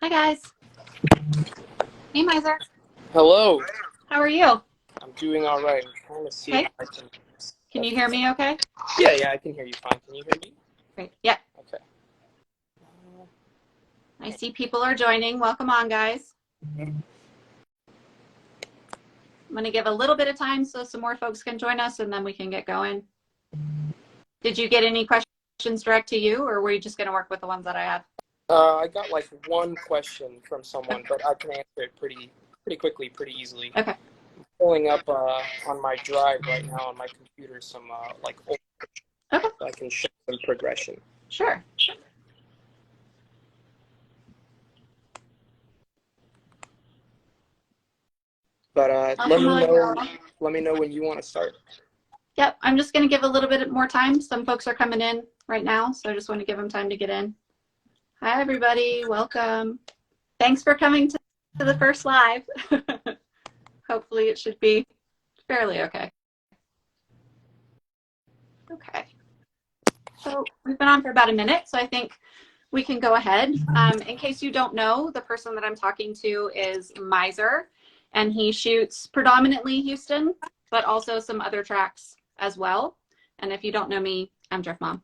Hi guys. Hey Mizer. Hello. How are you? I'm doing all right. I'm trying to see if Okay. I can. Can you hear me okay? Yeah, I can hear you fine. Can you hear me? Great. Yeah. Okay. I see people are joining. Welcome on, guys. I'm going to give a little bit of time so some more folks can join us and then we can get going. Did you get any questions direct to you or were you just going to work with the ones that I had? I got like one question from someone, Okay. but I can answer it pretty quickly, pretty easily. Okay. Pulling up on my drive right now on my computer some like old, Okay. so I can show some progression. Sure. But let me know when you want to start. Yep. I'm just going to give a little bit more time. Some folks are coming in right now, so I just want to give them time to get in. Hi, everybody. Welcome. Thanks for coming to the first live. Hopefully it should be fairly okay. Okay. So we've been on for about a minute, so I think we can go ahead. In case you don't know, the person that I'm talking to is Mizar, and he shoots predominantly Houston, but also some other tracks as well. And if you don't know me, I'm Drift Mom.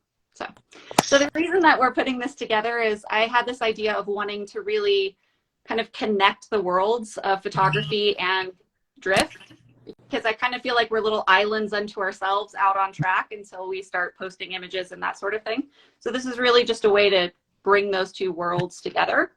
So the reason that we're putting this together is I had this idea of wanting to really kind of connect the worlds of photography and drift, because I kind of feel like we're little islands unto ourselves out on track until we start posting images and that sort of thing. So this is really just a way to bring those two worlds together.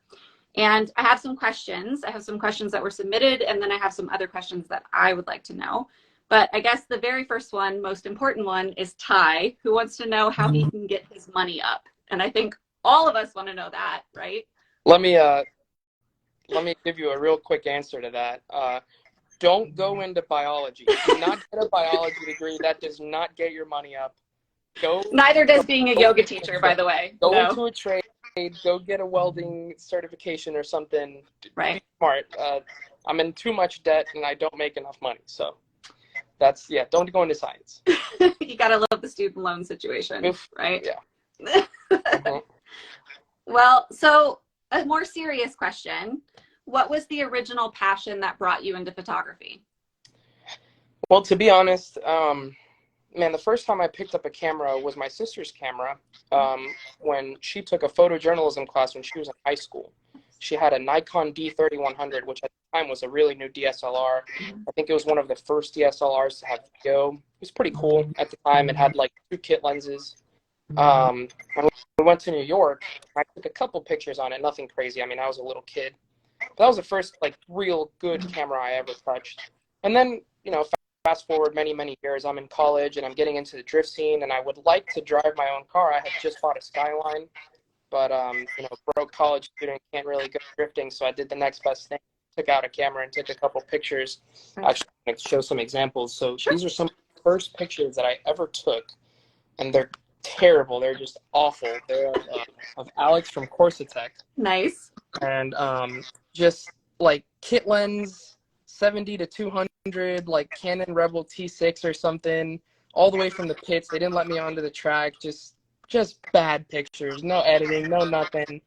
And I have some questions. I have some questions that were submitted, and then I have some other questions that I would like to know. But I guess the very first one, most important one, is Ty, who wants to know how he can get his money up. And I think all of us want to know that, right? Let me give you a real quick answer to that. Don't go into biology. Do not get a biology degree. That does not get your money up. Neither does being a yoga teacher, by the way. Go No. into a trade. Go get a welding certification or something. Right. Be smart. I'm in too much debt and I don't make enough money. So don't go into science. You got to love the student loan situation, Oof. right? Yeah. Well, so a more serious question. What was the original passion that brought you into photography? Well, to be honest, man, the first time I picked up a camera was my sister's camera when she took a photojournalism class when she was in high school. She had a Nikon D3100, which at the time was a really new DSLR. I think it was one of the first DSLRs to have video. It was pretty cool at the time. It had like 2 kit lenses. And we went to New York. I took a couple pictures on it, nothing crazy. I mean, I was a little kid. But that was the first like real good camera I ever touched. And then, fast forward many years, I'm in college and I'm getting into the drift scene, and I would like to drive my own car. I had just bought a Skyline, but broke college student, can't really go drifting, so I did the next best thing. Took out a camera and took a couple pictures. Actually, I'm going to show some examples. So These are some of the first pictures that I ever took, and they're terrible. They're just awful. They're of Alex from Corsa. Nice. And just like kit lens, 70 to 200, like Canon Rebel T6 or something, all the way from the pits. They didn't let me onto the track. Just bad pictures, no editing, no nothing.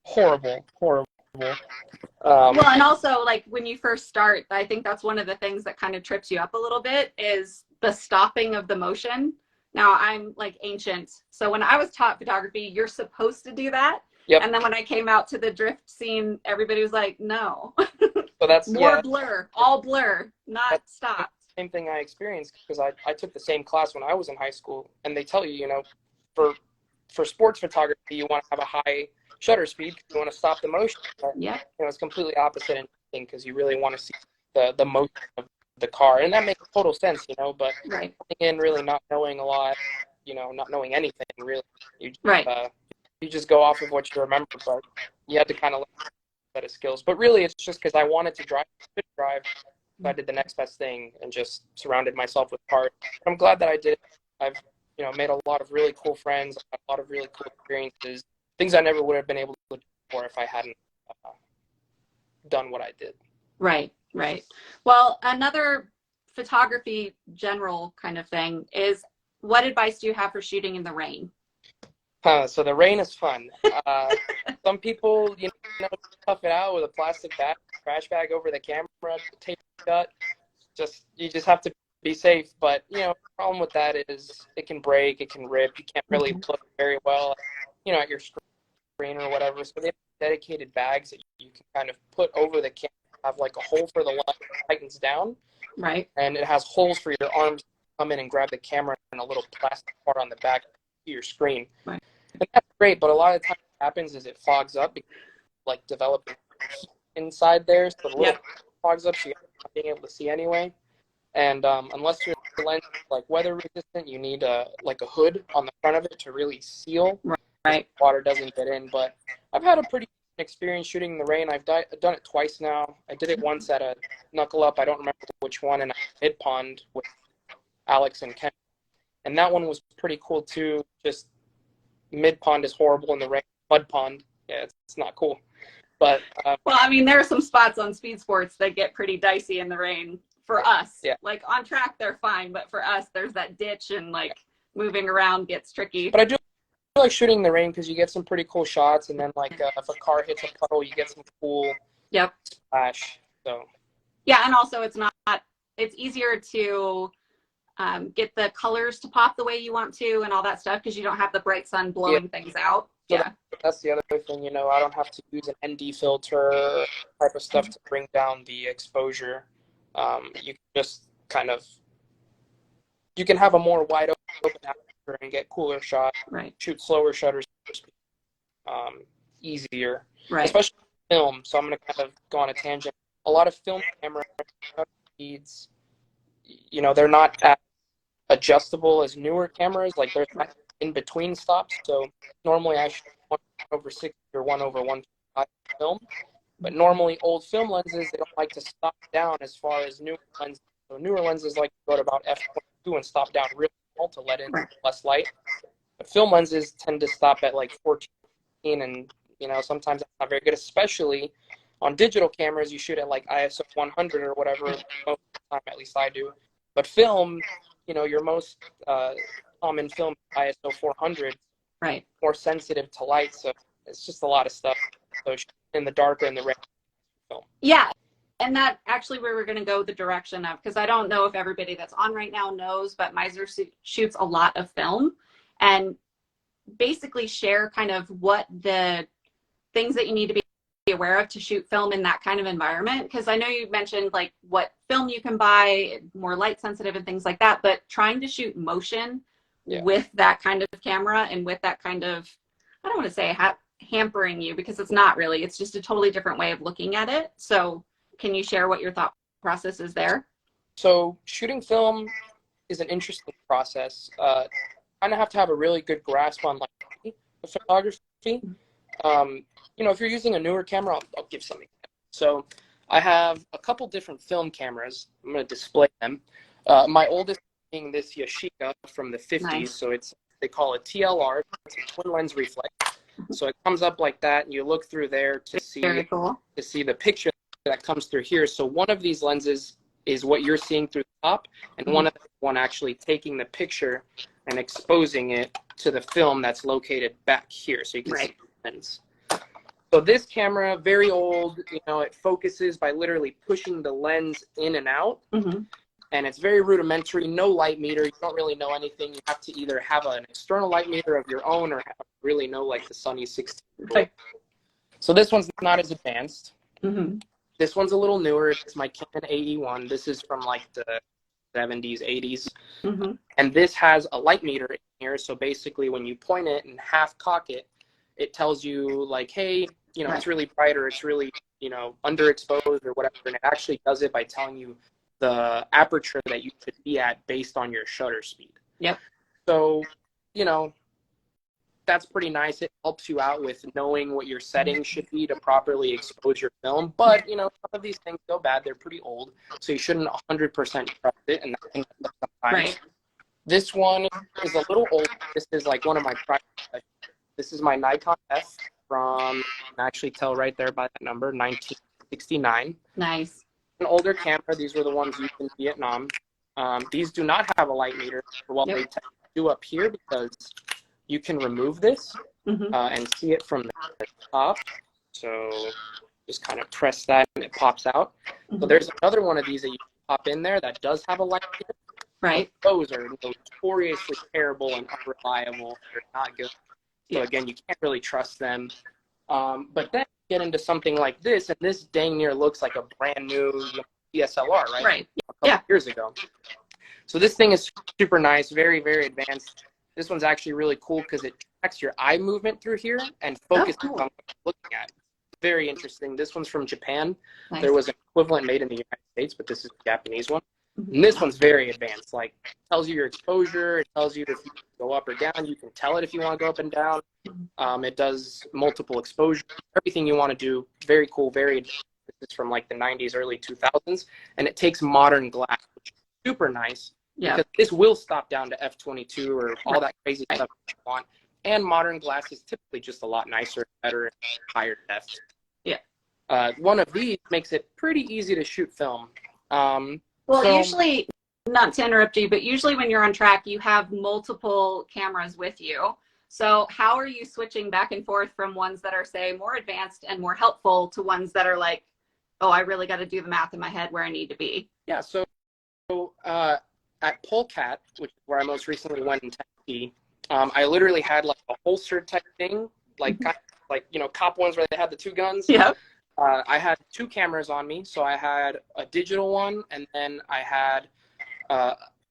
Horrible. Well, and also like when you first start, I think that's one of the things that kind of trips you up a little bit is the stopping of the motion. Now I'm like ancient. So when I was taught photography, you're supposed to do that. Yep. And then when I came out to the drift scene, everybody was like, no. So that's more blur, all blur, not stop. Same thing I experienced because I took the same class when I was in high school, and they tell you, for sports photography, you want to have a high shutter speed because you want to stop the motion. But, yeah. It's completely opposite in because you really want to see the motion of the car, and that makes total sense, but right. In really not knowing a lot, not knowing anything really, you just, right. You just go off of what you remember, but you had to kind of learn a set of skills. But really, it's just because I wanted to drive, so I did the next best thing and just surrounded myself with cars. I'm glad that I did. I've made a lot of really cool friends, a lot of really cool experiences, things I never would have been able to do before if I hadn't done what I did. Right. Well, another photography general kind of thing is, what advice do you have for shooting in the rain? So the rain is fun. Some people, tough it out with a plastic bag, trash bag over the camera, tape shut. You just have to be safe. But the problem with that is it can break, it can rip. You can't really look very well, at your screen or whatever. So they have dedicated bags that you can kind of put over the camera. Have like a hole for the light that tightens down, Right? and it has holes for your arms to come in and grab the camera and a little plastic part on the back of your screen. Right. And that's great, but a lot of times what happens is it fogs up, like developing heat inside there, so the little fogs up, so you're not being able to see anyway. And unless your lens is like weather resistant, you need like a hood on the front of it to really seal. Right. Water doesn't get in. But I've had a pretty experience shooting in the rain. I've done it twice now. I did it once at a knuckle up. I don't remember which one, in a mid pond with Alex and Ken. And that one was pretty cool too. Just mid pond is horrible in the rain. Mud pond, yeah, it's not cool. But well, I mean, there are some spots on speed sports that get pretty dicey in the rain for us. Yeah. Like on track, they're fine, but for us, there's that ditch and like moving around gets tricky. But I do like shooting in the rain because you get some pretty cool shots, and then like if a car hits a puddle, you get some cool splash. So yeah, and also it's easier to get the colors to pop the way you want to and all that stuff because you don't have the bright sun blowing things out. So that's the other thing. I don't have to use an ND filter type of stuff to bring down the exposure. You can just you can have a more wide open aperture and get cooler shots. Right. Shoot slower shutter speed, easier. Right. Especially film. So I'm going to kind of go on a tangent. A lot of film camera shutter speeds, they're not as adjustable as newer cameras. Like there's not in between stops. So normally I shoot 1/60 or 1/125 film. But normally old film lenses, they don't like to stop down as far as newer lenses. So newer lenses like to go to about f/22 and stop down really small to let in less light. But film lenses tend to stop at like 14, and sometimes that's not very good, especially on digital cameras. You shoot at like ISO 100 or whatever, most of the time, at least I do. But film, your most common film is ISO 400, right, more sensitive to light. So it's just a lot of stuff. So in the dark or in the red film. Yeah. And that actually where we're going to go the direction of, because I don't know if everybody that's on right now knows, but Mizar shoots a lot of film and basically share kind of what the things that you need to be aware of to shoot film in that kind of environment. Because I know you mentioned like what film you can buy, more light sensitive and things like that, but trying to shoot motion with that kind of camera and with that kind of, I don't want to say hampering you, because it's not really, it's just a totally different way of looking at it. So can you share what your thought process is there? So shooting film is an interesting process. Kind of have to have a really good grasp on like photography. If you're using a newer camera, I'll give something. So I have a couple different film cameras. I'm going to display them. My oldest being this Yashica from the 50s. Nice. So they call it TLR. It's a twin lens reflex. So it comes up like that, and you look through there to see the picture that comes through here. So one of these lenses is what you're seeing through the top, and one actually taking the picture and exposing it to the film that's located back here. So you can see the lens. So this camera, very old, it focuses by literally pushing the lens in and out. And it's very rudimentary, no light meter. You don't really know anything. You have to either have an external light meter of your own or really know like the Sunny 16. Okay. So this one's not as advanced. This one's a little newer. It's my Canon AE1. This is from like the 70s, 80s. And this has a light meter in here. So basically when you point it and half cock it, it tells you like, hey, it's really bright or it's really, underexposed or whatever. And it actually does it by telling you the aperture that you should be at based on your shutter speed. Yep. So, that's pretty nice. It helps you out with knowing what your settings should be to properly expose your film. But, some of these things go bad. They're pretty old. So you shouldn't 100% trust it. And I think sometimes. This one is a little old. This is like one of my private. This is my Nikon F from, you can actually tell right there by that number, 1969. Nice. An older camera. These were the ones used in Vietnam. These do not have a light meter for what they do up here because you can remove this and see it from the top. So just kind of press that and it pops out. So there's another one of these that you pop in there that does have a light here. Right. Those are notoriously terrible and unreliable. They're not good. So again, you can't really trust them. But then you get into something like this, and this dang near looks like a brand new DSLR, right? Right. A couple years ago. So this thing is super nice, very, very advanced. This one's actually really cool because it tracks your eye movement through here and focuses on what you're looking at. Very interesting. This one's from Japan. Nice. There was an equivalent made in the United States, but this is a Japanese one. And this one's very advanced. Like, it tells you your exposure. It tells you if you go up or down. You can tell it if you want to go up and down. It does multiple exposure. Everything you want to do. Very cool. Very advanced. This is from like the 90s, early 2000s. And it takes modern glass, which is super nice. Yeah. Because this will stop down to f/22 or all that crazy stuff that you want. And modern glass is typically just a lot nicer, better, higher def. Yeah. One of these makes it pretty easy to shoot film. Usually, not to interrupt you, but usually when you're on track, you have multiple cameras with you. So how are you switching back and forth from ones that are, say, more advanced and more helpful to ones that are like, oh, I really got to do the math in my head where I need to be? Yeah, so at Polecat, which is where I most recently went in Tennessee, I literally had like a holster type thing, like kind of like, you know, cop ones where they had the two guns. Yeah. I had two cameras on me, so I had a digital one, and then I had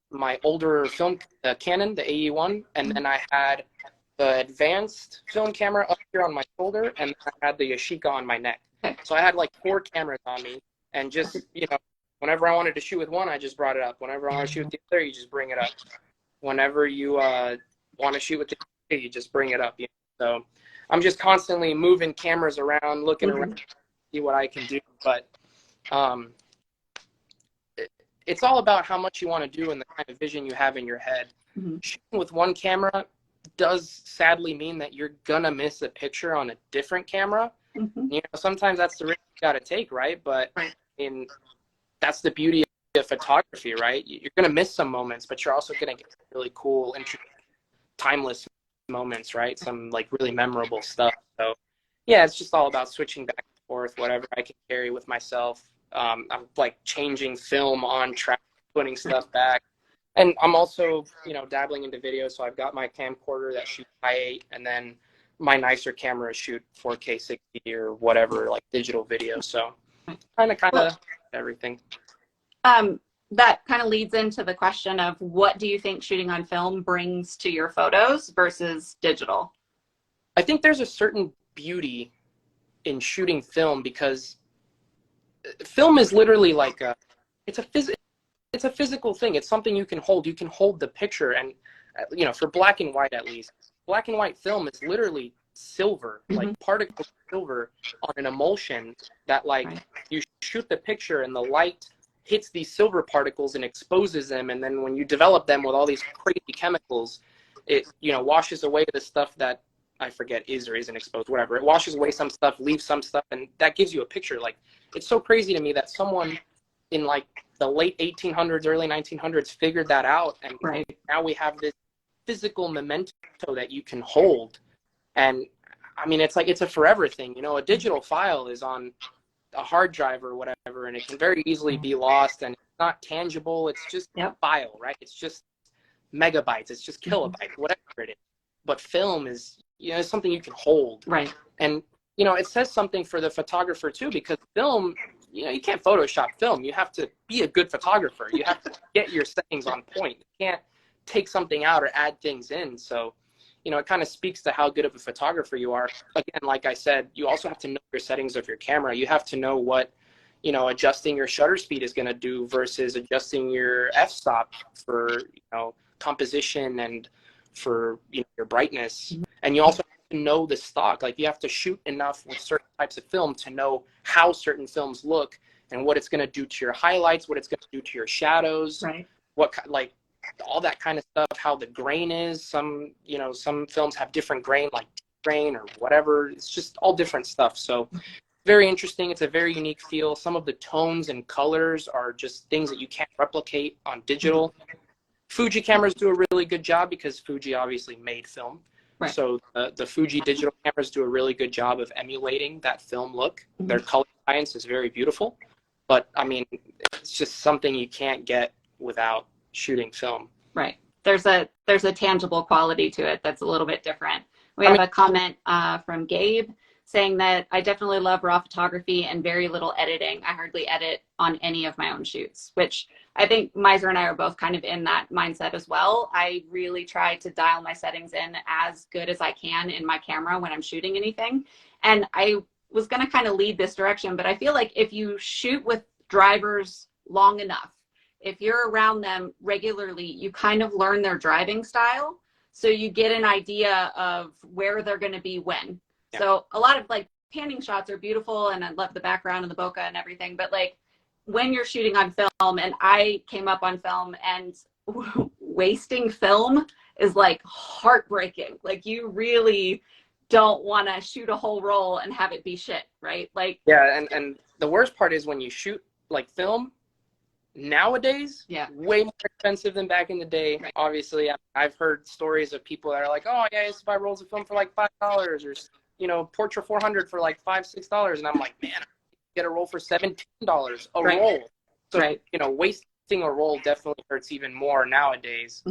my older film Canon, the AE1, and then I had the advanced film camera up here on my shoulder, and I had the Yashica on my neck. So I had like 4 cameras on me, and just, you know, whenever I wanted to shoot with one, I just brought it up. Whenever I want to shoot with the other, you just bring it up. Whenever you want to shoot with the other, you just bring it up. You know? So I'm just constantly moving cameras around, looking around, see what I can do. But it's all about how much you want to do and the kind of vision you have in your head. Shooting with one camera does sadly mean that you're gonna miss a picture on a different camera. You know, sometimes that's the risk you got to take, right? But that's the beauty of photography, right? You're gonna miss some moments, but you're also gonna get really cool, interesting, timeless moments, right? Some like really memorable stuff. So yeah, it's just all about switching back and forth, whatever I can carry with myself. I'm like changing film on track, putting stuff back. And I'm also, you know, dabbling into video. So I've got my camcorder that shoots high 8, and then my nicer cameras shoot 4K 60 or whatever, like digital video. So kind of everything. That kind of leads into the question of what do you think shooting on film brings to your photos versus digital? I think there's a certain beauty in shooting film because film is literally like it's a physical thing. It's something you can hold. You can hold the picture, and you know, for black and white at least, black and white film is literally silver, like particles of silver on an emulsion that like you shoot the picture and the light hits these silver particles and exposes them, and then when you develop them with all these crazy chemicals, it, you know, washes away the stuff that I forget is or isn't exposed, whatever. It washes away some stuff, leaves some stuff, and that gives you a picture. Like, it's so crazy to me that someone in like the late 1800s, early 1900s figured that out, and now we have this physical memento that you can hold. And I mean, it's like, it's a forever thing. You know, a digital file is on a hard drive or whatever, and it can very easily be lost, and it's not tangible. It's just a file, right? It's just megabytes. It's just kilobytes, whatever it is. But film is, you know, something you can hold. Right. And, you know, it says something for the photographer too, because film, you know, you can't Photoshop film. You have to be a good photographer. You have to get your settings on point. You can't take something out or add things in. So, you know, it kind of speaks to how good of a photographer you are. Again, like I said, you also have to know your settings of your camera. You have to know what, you know, adjusting your shutter speed is going to do versus adjusting your f-stop for, you know, composition and for, you know, your brightness. And you also have to know the stock. Like, you have to shoot enough with certain types of film to know how certain films look and what it's going to do to your highlights, what it's going to do to your shadows, what, like, all that kind of stuff, how the grain is. Some, you know, some films have different grain, like grain or whatever. It's just all different stuff. So very interesting. It's a very unique feel. Some of the tones and colors are just things that you can't replicate on digital. Fuji cameras do a really good job because Fuji obviously made film. Right. So the Fuji digital cameras do a really good job of emulating that film look. Their color science is very beautiful, but I mean, it's just something you can't get without shooting film. Right. There's a tangible quality to it that's a little bit different. We have a comment from Gabe saying that I definitely love raw photography and very little editing. I hardly edit on any of my own shoots, which I think Mizar and I are both kind of in that mindset as well. I really try to dial my settings in as good as I can in my camera when I'm shooting anything. And I was going to kind of lead this direction, but I feel like if you shoot with drivers long enough, if you're around them regularly, you kind of learn their driving style. So you get an idea of where they're going to be when. Yeah. So a lot of like panning shots are beautiful, and I love the background and the bokeh and everything. But like when you're shooting on film, and I came up on film, and wasting film is like heartbreaking. Like you really don't want to shoot a whole roll and have it be shit, right? Like yeah, and the worst part is when you shoot like film nowadays, way more expensive than back in the day. Right. Obviously, I've heard stories of people that are like, oh yeah, I used to buy rolls of film for like $5, or Portra 400 for like $5-6, and I'm like, man, I get a roll for $17 a roll. So wasting a roll definitely hurts even more nowadays.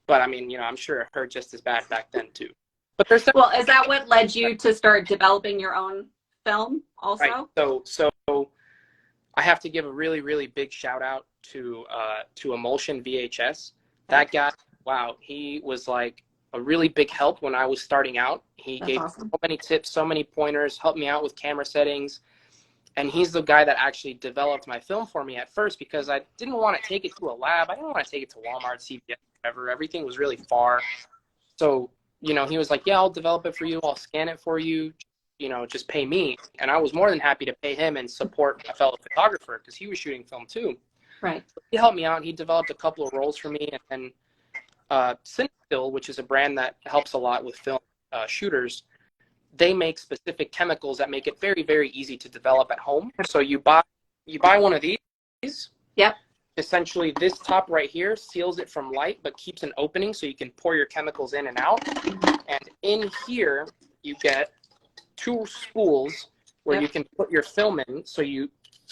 But I mean, I'm sure it hurt just as bad back then too. But there's well, is that what led you to start developing your own film also? Right. So I have to give a really, really big shout out to Emulsion VHS. That guy, wow, he was like a really big help when I was starting out. He gave me so many tips, so many pointers, helped me out with camera settings. And he's the guy that actually developed my film for me at first, because I didn't want to take it to a lab. I didn't want to take it to Walmart, CVS, whatever. Everything was really far. So, he was like, yeah, I'll develop it for you. I'll scan it for you. Just pay me. And I was more than happy to pay him and support a fellow photographer, because he was shooting film too. Right. So he helped me out. He developed a couple of rolls for me. And then Cinestill, which is a brand that helps a lot with film shooters, they make specific chemicals that make it very, very easy to develop at home. So you buy one of these. Yep. Essentially, this top right here seals it from light, but keeps an opening so you can pour your chemicals in and out. And in here, you get 2 spools where you can put your film in. So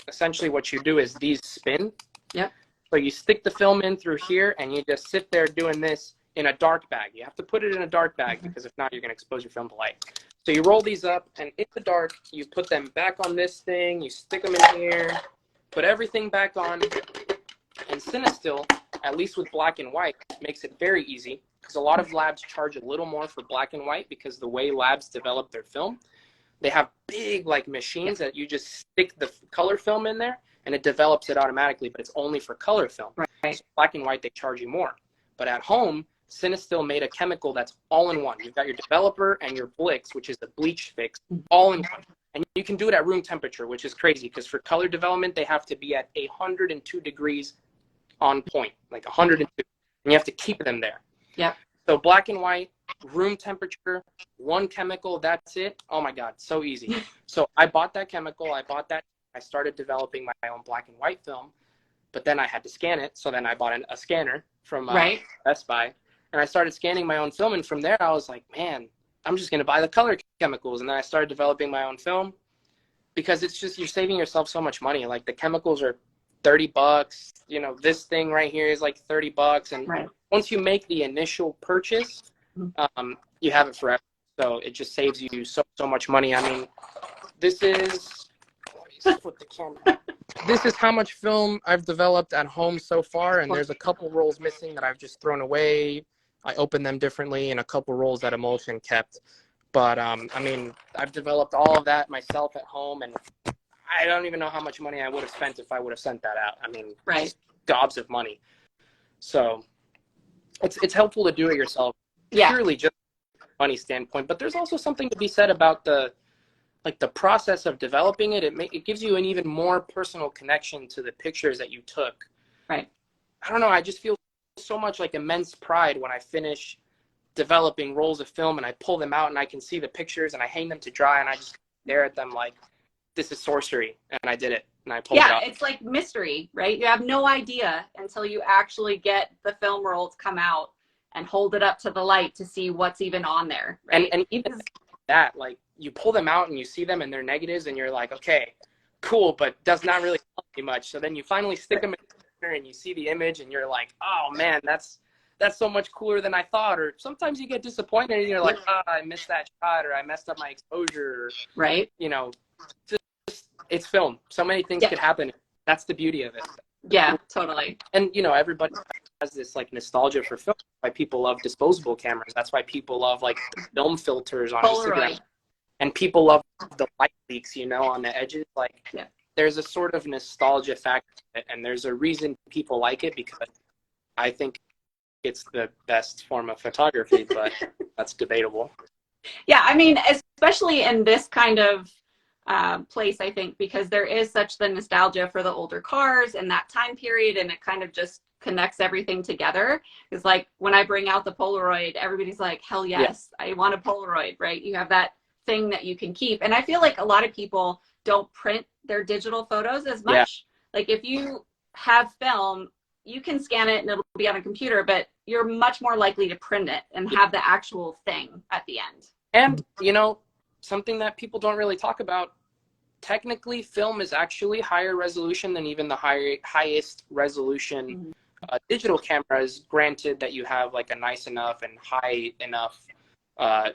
essentially what you do is these spin. Yep. So you stick the film in through here, and you just sit there doing this in a dark bag. You have to put it in a dark bag, because if not, you're going to expose your film to light. So you roll these up, and in the dark, you put them back on this thing. You stick them in here, put everything back on. And Cinestill, at least with black and white, makes it very easy, because a lot of labs charge a little more for black and white because the way labs develop their film. They have big machines that you just stick the color film in there and it develops it automatically, but it's only for color film. Right. So black and white, they charge you more. But at home, Cinestill made a chemical that's all in one. You've got your developer and your Blix, which is the bleach fix, all in one. And you can do it at room temperature, which is crazy, because for color development, they have to be at 102 degrees on point, like 102. And you have to keep them there. Yeah. So black and white, room temperature, one chemical, that's it. Oh my God, so easy. So I bought that chemical, I started developing my own black and white film, but then I had to scan it. So then I bought a scanner from Best Buy, and I started scanning my own film. And from there, I was like, man, I'm just going to buy the color chemicals. And then I started developing my own film, because it's just, you're saving yourself so much money. Like the chemicals are $30. This thing right here is like $30. And once you make the initial purchase, you have it forever. So it just saves you so much money. I mean, this is, let me flip the camera. This is how much film I've developed at home so far. And there's a couple rolls missing that I've just thrown away. I opened them differently, and a couple rolls that Emulsion kept. But I mean, I've developed all of that myself at home, and I don't even know how much money I would have spent if I would have sent that out. I mean, just gobs of money. So it's helpful to do it yourself, purely just from a money standpoint. But there's also something to be said about the process of developing it. It gives you an even more personal connection to the pictures that you took. Right. I don't know. I just feel so much like immense pride when I finish developing rolls of film and I pull them out and I can see the pictures and I hang them to dry and I just stare at them like, this is sorcery, and I did it, and I pulled it off. Yeah, it's like mystery, right? You have no idea until you actually get the film rolls come out, and hold it up to the light to see what's even on there. Right? And even that, like, you pull them out and you see them and they're negatives and you're like, okay, cool, but does not really help me much. So then you finally stick them in the picture and you see the image and you're like, oh man, that's so much cooler than I thought. Or sometimes you get disappointed and you're like, I missed that shot, or I messed up my exposure. Right. You know, just, it's film. So many things could happen. That's the beauty of it. Yeah, totally. And, you know, everybody has this like nostalgia for film. That's why people love disposable cameras. That's why people love like the film filters on Instagram. And people love the light leaks, you know, on the edges. Like, there's a sort of nostalgia factor, and there's a reason people like it, because I think it's the best form of photography, but that's debatable. Yeah, I mean, especially in this kind of place, I think, because there is such the nostalgia for the older cars and that time period, and it kind of just connects everything together. It's like when I bring out the Polaroid, everybody's like, hell yes, I want a Polaroid, right? You have that thing that you can keep. And I feel like a lot of people don't print their digital photos as much. Like if you have film, you can scan it and it'll be on a computer, but you're much more likely to print it and have the actual thing at the end. And, you know, something that people don't really talk about, technically film is actually higher resolution than even the highest resolution digital cameras, granted that you have like a nice enough and high enough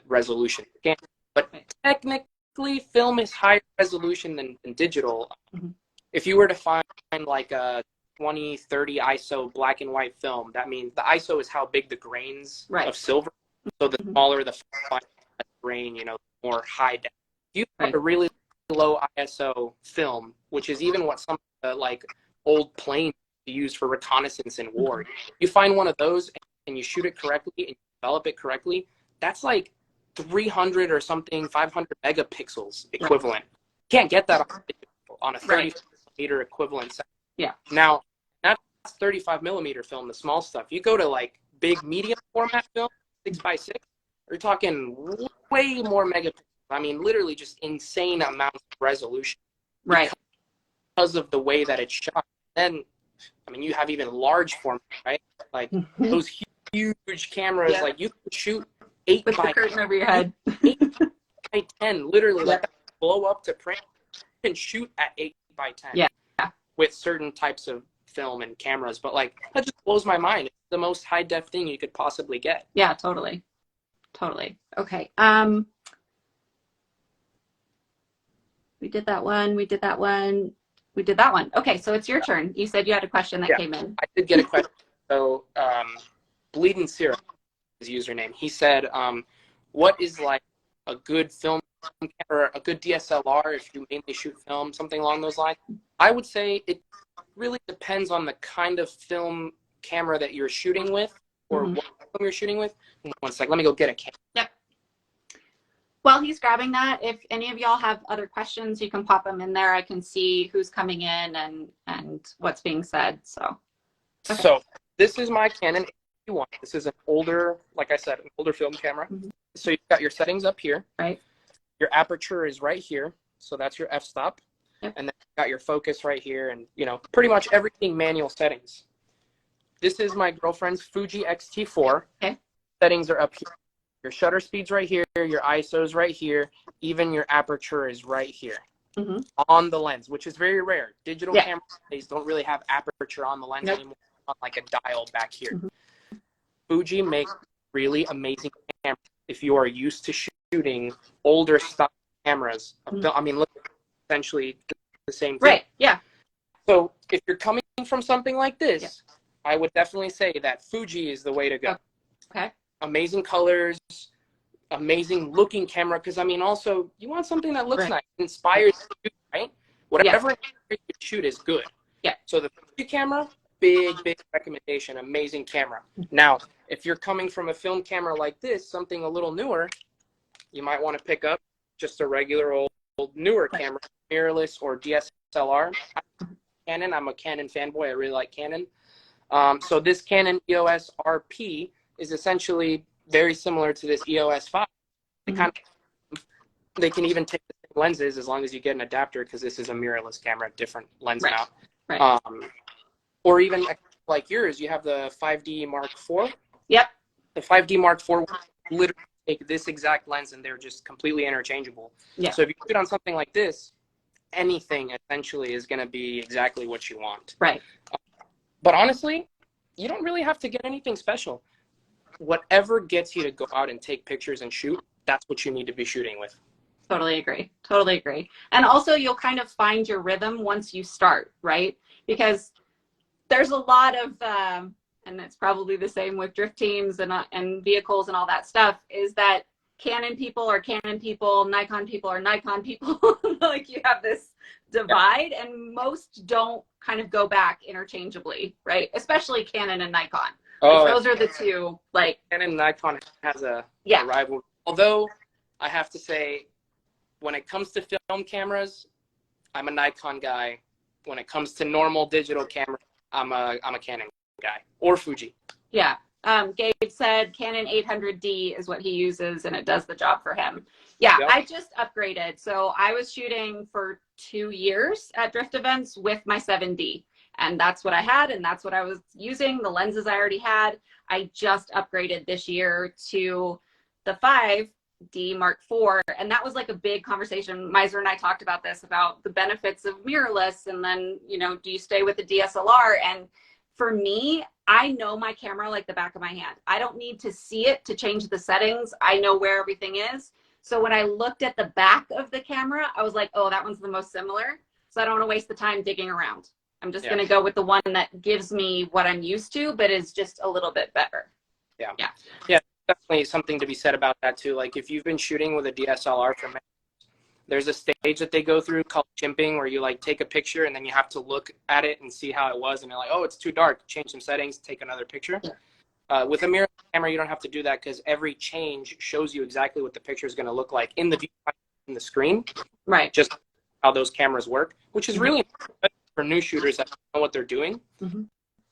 resolution scan. But technically film is higher resolution than digital. If you were to find like a 20/30 ISO black and white film, that means the ISO is how big the grains of silver. So the smaller the grain, you know, the more high def. If you have a really low ISO film, which is even what some like old planes use for reconnaissance in war, you find one of those and you shoot it correctly and you develop it correctly, that's like 300 or something, 500 megapixels equivalent. Can't get that on a 30 millimeter equivalent set. Now, that's 35 millimeter film, the small stuff. You go to like big medium format film, 6x6, you're talking way more megapixels. I mean, literally just insane amounts of resolution. Because of the way that it's shot. Then, I mean, you have even large format, right? Like those huge cameras, like you can shoot 8 with by the curtain over your head. 8 by 10, literally, like that blow up to print. You can shoot at 8 by 10 with certain types of film and cameras, but like that just blows my mind. It's the most high def thing you could possibly get. Yeah, totally. Okay. We did that one. Okay, so it's your turn. You said you had a question that came in. I did get a question. So Bleeding Syrup, his username, he said, what is like a good film camera, a good DSLR if you mainly shoot film, something along those lines? I would say it really depends on the kind of film camera that you're shooting with, or what film you're shooting with. One sec, let me go get a camera. Yep. While he's grabbing that, if any of y'all have other questions, you can pop them in there. I can see who's coming in and what's being said. So this is my Canon 81. This is an older, like I said, an older film camera. So you've got your settings up here. Right. Your aperture is right here. So that's your f-stop. Yep. And then you've got your focus right here, and, you know, pretty much everything manual settings. This is my girlfriend's Fuji X-T4. Okay. Settings are up here. Your shutter speed's right here. Your ISO's right here. Even your aperture is right here on the lens, which is very rare. Digital cameras don't really have aperture on the lens anymore. On like a dial back here. Fuji makes really amazing cameras if you are used to shooting older style cameras. I mean, look, essentially the same thing. Right. Yeah. So if you're coming from something like this, I would definitely say that Fuji is the way to go. Okay. Amazing colors, amazing looking camera. Because I mean, also you want something that looks nice, inspires you, right? Whatever you shoot is good. Yeah. So the Fuji camera, big recommendation. Amazing camera. Now, if you're coming from a film camera like this, something a little newer, you might want to pick up just a regular old newer camera, mirrorless or DSLR. Canon. I'm a Canon fanboy. I really like Canon. So this Canon EOS RP is essentially very similar to this EOS 5. They can even take the same lenses as long as you get an adapter, because this is a mirrorless camera, different lens mount. Or even like yours, you have the 5D Mark IV. Yep. The 5D Mark IV literally take this exact lens and they're just completely interchangeable. Yeah. So if you shoot on something like this, anything essentially is going to be exactly what you want. Right. But honestly, you don't really have to get anything special. Whatever gets you to go out and take pictures and shoot, that's what you need to be shooting with. Totally agree. Totally agree. And also you'll kind of find your rhythm once you start, right? Because there's a lot of, and it's probably the same with drift teams and vehicles and all that stuff, is that Canon people are Canon people, Nikon people are Nikon people. Like you have this divide, and most don't kind of go back interchangeably, right? Especially Canon and Nikon. Oh, those are the two, like. Canon and Nikon has a rival. Although I have to say, when it comes to film cameras, I'm a Nikon guy. When it comes to normal digital camera, I'm a Canon guy, or Fuji. Yeah. Gabe said Canon 800D is what he uses, and it does the job for him. Yeah, yep. I just upgraded. So I was shooting for 2 years at drift events with my 7D, and that's what I had, and that's what I was using. The lenses I already had. I just upgraded this year to the 5D Mark IV, and that was like a big conversation. Mizar and I talked about this, about the benefits of mirrorless, and then, you know, do you stay with the DSLR? And for me, I know my camera like the back of my hand. I don't need to see it to change the settings. I know where everything is. So when I looked at the back of the camera, I was like, oh, that one's the most similar. So I don't want to waste the time digging around. I'm just going to go with the one that gives me what I'm used to, but is just a little bit better. Yeah, definitely something to be said about that too. Like if you've been shooting with a DSLR for many, there's a stage that they go through called chimping, where you like take a picture and then you have to look at it and see how it was, and you're like, oh, it's too dark, change some settings, take another picture. With a mirror camera, you don't have to do that, because every change shows you exactly what the picture is going to look like in the viewfinder, in the screen. Right. Just how those cameras work, which is really important for new shooters that don't know what they're doing. Mm-hmm.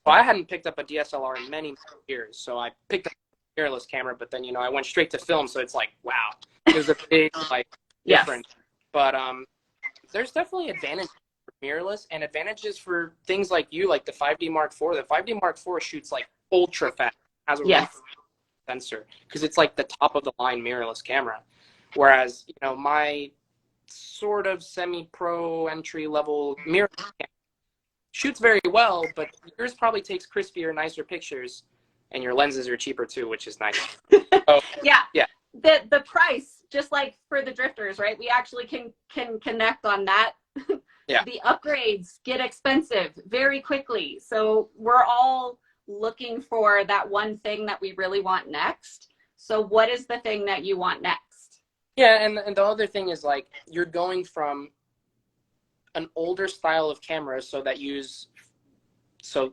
Well, I hadn't picked up a DSLR in many years, so I picked up a mirrorless camera, but then, you know, I went straight to film, so it's like, wow, there's a big like difference. Yes. But there's definitely advantages for mirrorless and advantages for things like the 5D Mark IV. The 5D Mark IV shoots like ultra fast, has a sensor, because it's like the top of the line mirrorless camera. Whereas, you know, my sort of semi-pro entry level mirrorless camera shoots very well, but yours probably takes crispier, nicer pictures, and your lenses are cheaper too, which is nice. So, yeah. The price, just like for the drifters, right? We actually can connect on that. Yeah. The upgrades get expensive very quickly. So we're all looking for that one thing that we really want next. So what is the thing that you want next? Yeah, and the other thing is, like, you're going from an older style of camera, so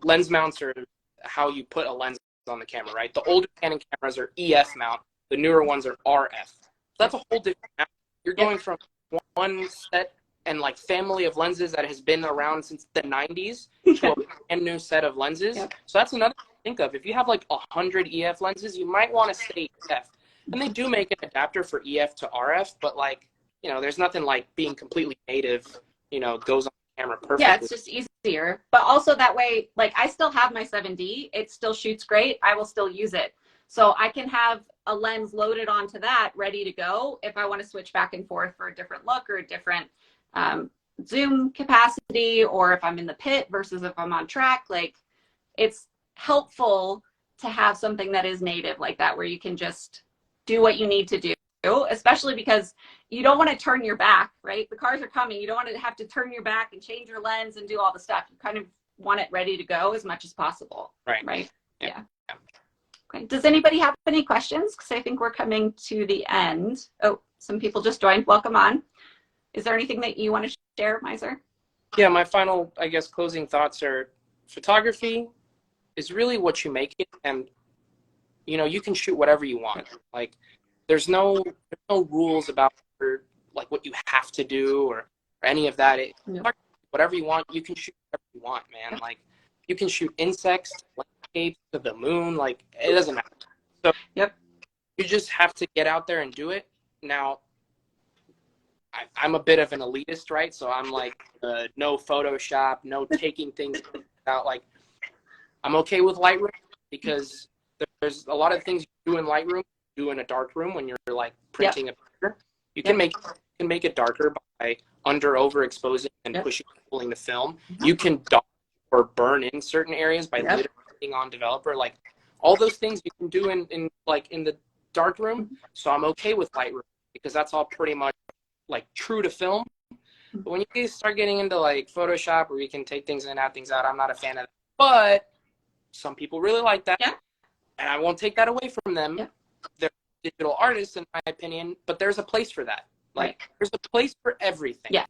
lens mounts are how you put a lens on the camera, right? The older Canon cameras are EF mount. The newer ones are RF. That's a whole different mount. You're going from one set and like family of lenses that has been around since the 90s to a brand new set of lenses. Yep. So that's another thing to think of. If you have like 100 EF lenses, you might want to stay EF. And they do make an adapter for EF to RF, but, like, you know, there's nothing like being completely native, you know, goes on the camera perfectly. Yeah, it's just easier. But also that way, like, I still have my 7D. It still shoots great. I will still use it. So I can have a lens loaded onto that, ready to go, if I want to switch back and forth for a different look or a different zoom capacity, or if I'm in the pit versus if I'm on track. Like, it's helpful to have something that is native like that, where you can just do what you need to do, especially because you don't want to turn your back, right? The cars are coming. You don't want to have to turn your back and change your lens and do all the stuff. You kind of want it ready to go as much as possible. Right? Yeah. Okay. Does anybody have any questions? Because I think we're coming to the end. Oh, some people just joined. Welcome on. Is there anything that you want to share, Mizar? Yeah, my final, I guess, closing thoughts are, photography is really what you make it, and, you know, you can shoot whatever you want. Like, there's no rules about, like, what you have to do or any of that. Whatever you want, you can shoot whatever you want, man. Like, you can shoot insects, landscapes, to the moon. Like, it doesn't matter. So you just have to get out there and do it. Now, I'm a bit of an elitist, right? So I'm like, no Photoshop, no taking things out. Like, I'm okay with Lightroom because there's a lot of things you do in Lightroom, you do in a dark room when you're like printing a picture. You can make it darker by overexposing and pushing and pulling the film. You can dodge or burn in certain areas by literally clicking on developer. Like all those things you can do in the dark room. So I'm okay with Lightroom because that's all pretty much like true to film. But when you start getting into like Photoshop where you can take things in, add things out, I'm not a fan of that. But some people really like that. Yeah. And I won't take that away from them. Yeah. They're digital artists, in my opinion, but there's a place for that. Like, there's a place for everything. Yeah.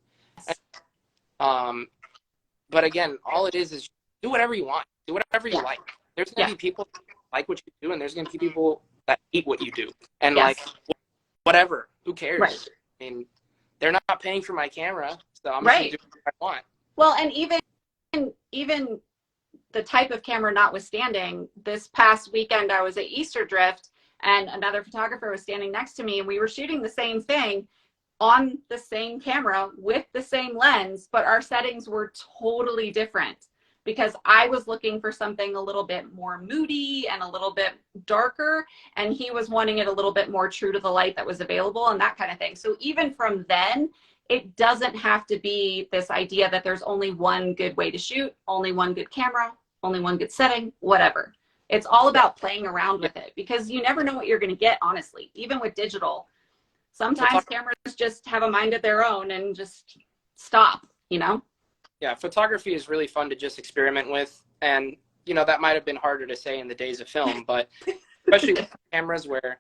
But again, all it is do whatever you want. Do whatever you like. There's going to be people that like what you do, and there's going to be people that hate what you do. And, like, whatever. Who cares? Right. I mean, they're not paying for my camera, so I'm just going to do what I want. Well, and even the type of camera notwithstanding, this past weekend I was at Easter Drift, and another photographer was standing next to me, and we were shooting the same thing on the same camera with the same lens, but our settings were totally different because I was looking for something a little bit more moody and a little bit darker, and he was wanting it a little bit more true to the light that was available and that kind of thing. So even from then, it doesn't have to be this idea that there's only one good way to shoot, only one good camera, only one good setting, whatever. It's all about playing around with it because you never know what you're going to get, honestly. Even with digital, sometimes cameras just have a mind of their own and just stop, you know? Yeah, photography is really fun to just experiment with. And, you know, that might have been harder to say in the days of film, but especially with cameras where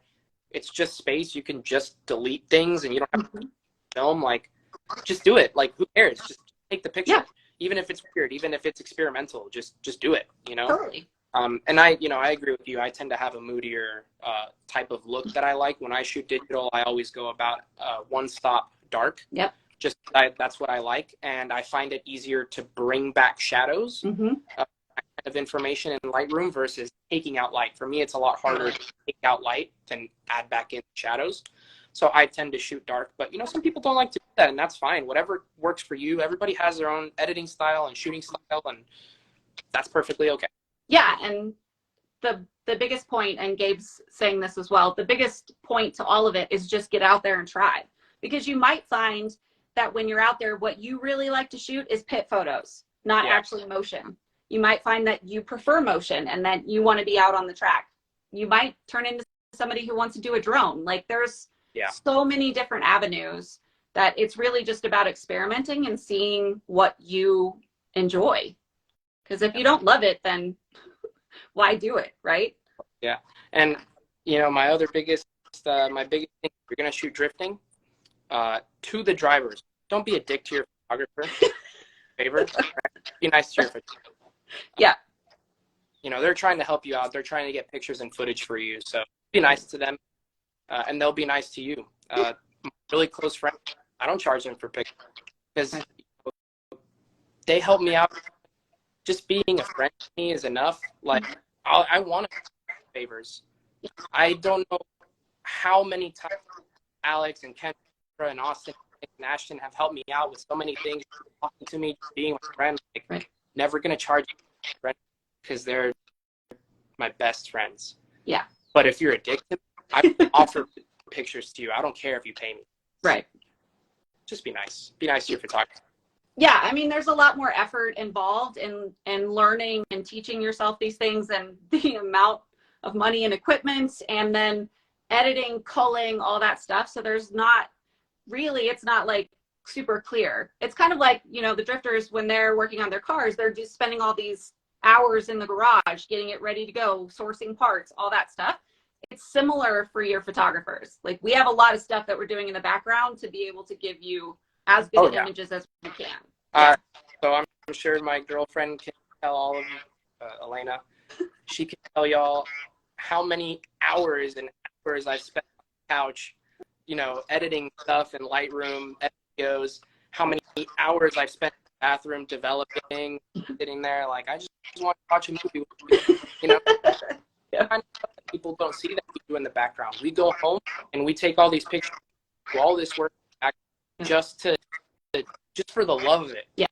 it's just space, you can just delete things and you don't have to film. Like, just do it. Like, who cares? Just take the picture. Yeah. Even if it's weird, even if it's experimental, just do it, you know? Totally. And I agree with you. I tend to have a moodier type of look that I like. When I shoot digital, I always go about one stop dark. Yep. That's what I like. And I find it easier to bring back shadows of information in Lightroom versus taking out light. For me, it's a lot harder to take out light than add back in shadows. So I tend to shoot dark. But, you know, some people don't like to do that, and that's fine. Whatever works for you. Everybody has their own editing style and shooting style, and that's perfectly okay. Yeah, and the biggest point, and Gabe's saying this as well, the biggest point to all of it is just get out there and try. Because you might find that when you're out there, what you really like to shoot is pit photos, not actually motion. You might find that you prefer motion and that you want to be out on the track. You might turn into somebody who wants to do a drone. Like there's so many different avenues that it's really just about experimenting and seeing what you enjoy. Because if you don't love it, then why do it, right? Yeah. And, you know, my biggest thing, if you're going to shoot drifting, to the drivers, don't be a dick to your photographer. Favor. Be nice to your photographer. Yeah. You know, they're trying to help you out. They're trying to get pictures and footage for you. So be nice to them, and they'll be nice to you. My really close friends, I don't charge them for pictures because they help me out. Just being a friend to me is enough. Like, I want to do favors. I don't know how many times Alex and Kendra and Austin and Ashton have helped me out with so many things, talking to me, just being my friend. Like, never going to charge you because they're my best friends. Yeah. But if you're addicted, I offer pictures to you. I don't care if you pay me. Right. Just be nice. Be nice to your photographer. Yeah, I mean, there's a lot more effort involved in learning and teaching yourself these things and the amount of money and equipment and then editing, culling, all that stuff. So there's not really, it's not like super clear. It's kind of like, you know, the drifters, when they're working on their cars, they're just spending all these hours in the garage, getting it ready to go, sourcing parts, all that stuff. It's similar for your photographers. Like we have a lot of stuff that we're doing in the background to be able to give you as good images as we can. So I'm sure my girlfriend can tell all of you, Elena, she can tell y'all how many hours and hours I've spent on the couch, you know, editing stuff in Lightroom, videos, how many hours I've spent in the bathroom developing, sitting there. Like, I just want to watch a movie with you, you know. People don't see that we do in the background. We go home and we take all these pictures, do all this work just for the love of it. Yeah.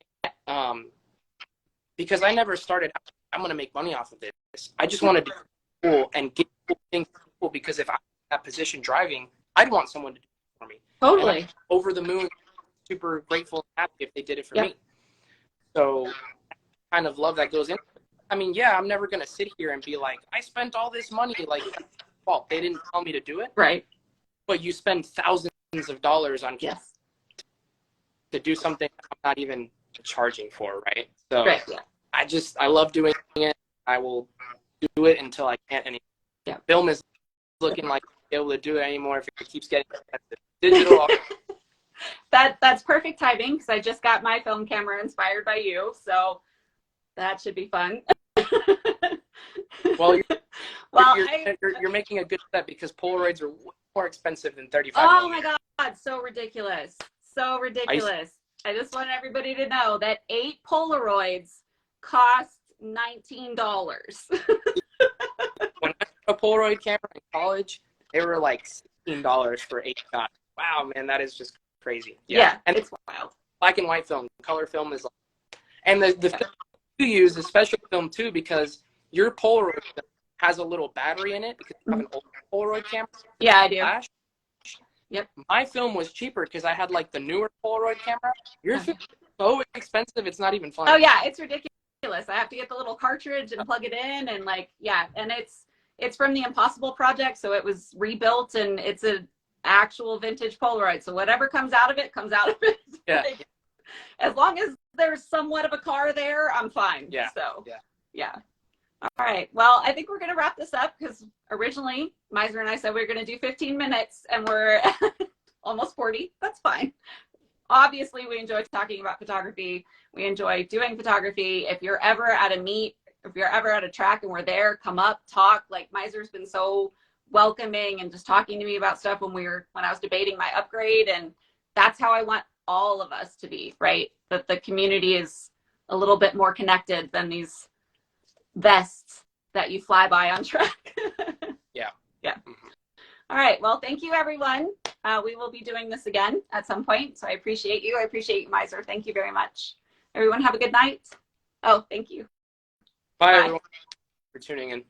Because I never started, I'm going to make money off of this. I just wanted to be cool and get cool thing for people, because if I'm in that position driving, I'd want someone to do it for me. Totally. And I'm over the moon, super grateful and happy if they did it for Yep. me. So kind of love that goes in. I mean, yeah, I'm never going to sit here and be like, I spent all this money. Like, well, they didn't tell me to do it. Right. But you spend thousands of dollars on Yes. to do something I'm not even charging for, right? So Right. Yeah. I love doing it. I will do it until I can't anymore. Yeah. Film is looking like I'll be able to do it anymore if it keeps getting expensive. Digital. That's perfect timing, because I just got my film camera inspired by you, so that should be fun. Well, well, you're making a good step, because Polaroids are way more expensive than 35. Oh my God, so ridiculous. So ridiculous. I just want everybody to know that 8 Polaroids cost $19. When I had a Polaroid camera in college, they were like $16 for 8 shots. Wow, man, that is just crazy. Yeah, and it's wild. Black and white film, color film is like, and the film you use is special film too, because your Polaroid has a little battery in it, because you have an old Polaroid camera. Yeah, I do. Flash. Yep. My film was cheaper because I had like the newer Polaroid camera. Your film is so expensive, it's not even funny. Oh yeah, it's ridiculous. I have to get the little cartridge and plug it in, and like, yeah, and it's from the Impossible Project, so it was rebuilt, and it's an actual vintage Polaroid. So whatever comes out of it comes out of it. Yeah. Like, as long as there's somewhat of a car there, I'm fine. Yeah. So yeah. All right. Well, I think we're going to wrap this up, because originally Mizar and I said we were going to do 15 minutes, and we're almost 40. That's fine. Obviously, we enjoy talking about photography. We enjoy doing photography. If you're ever at a meet, if you're ever at a track and we're there, come up, talk. Like, Mizar's been so welcoming and just talking to me about stuff when I was debating my upgrade. And that's how I want all of us to be, right? That the community is a little bit more connected than these vests that you fly by on track. Yeah. Mm-hmm. All right. Well, thank you, everyone. We will be doing this again at some point. So I appreciate you. I appreciate you, Mizar. Thank you very much. Everyone have a good night. Oh, thank you. Bye. Everyone, for tuning in.